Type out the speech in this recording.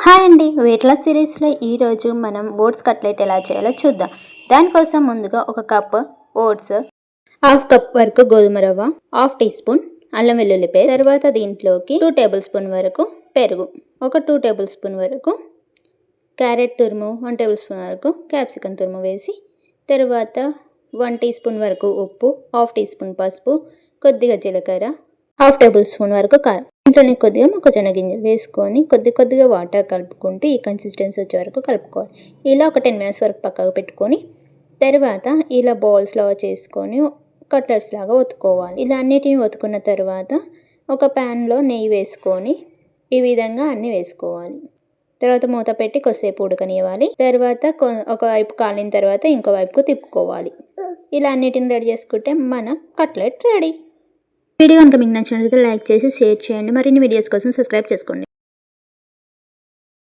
Hi అండి, weight loss సిరీస్లో ఈరోజు మనం ఓట్స్ కట్లెట్ ఎలా చేయాలో చూద్దాం. దానికోసం ముందుగా ఒక కప్ ఓట్స్, హాఫ్ కప్ వరకు గోధుమ రవ్వ, హాఫ్ టీ స్పూన్ అల్లం వెల్లుల్లి పేస్ట్, తర్వాత దీంట్లోకి 2 టేబుల్ స్పూన్ వరకు పెరుగు, ఒక 2 టేబుల్ స్పూన్ వరకు క్యారెట్ తురుము, 1 టేబుల్ స్పూన్ వరకు క్యాప్సికమ్ తురుము వేసి, తర్వాత 1 టీ స్పూన్ వరకు ఉప్పు, హాఫ్ టీ స్పూన్ పసుపు, కొద్దిగా జీలకర్ర, హాఫ్ టేబుల్ స్పూన్ వరకు కారం, ఇంట్లోనే కొద్దిగా మొక్కజొన్న గింజలు వేసుకొని కొద్దిగా వాటర్ కలుపుకుంటూ ఈ కన్సిస్టెన్సీ వచ్చే వరకు కలుపుకోవాలి. ఇలా ఒక 10 మినిట్స్ వరకు పక్కకు పెట్టుకొని తర్వాత ఇలా బౌల్స్లో చేసుకొని కట్లెట్స్ లాగా ఒత్తుకోవాలి. ఇలా అన్నిటిని ఒత్తుకున్న తర్వాత ఒక ప్యాన్లో నెయ్యి వేసుకొని ఈ విధంగా అన్నీ వేసుకోవాలి. తర్వాత మూత పెట్టి కొద్దిసేపు ఉడకనివ్వాలి. తర్వాత ఒక వైపు కాలిన తర్వాత ఇంకో వైపుకు తిప్పుకోవాలి. ఇలా అన్నిటిని రెడీ చేసుకుంటే మన కట్లెట్ రెడీ. వీడియో కనుక మీకు నచ్చినట్లయితే లైక్ చేసి షేర్ చేయండి. మరిన్ని వీడియోస్ కోసం సబ్స్క్రైబ్ చేసుకోండి.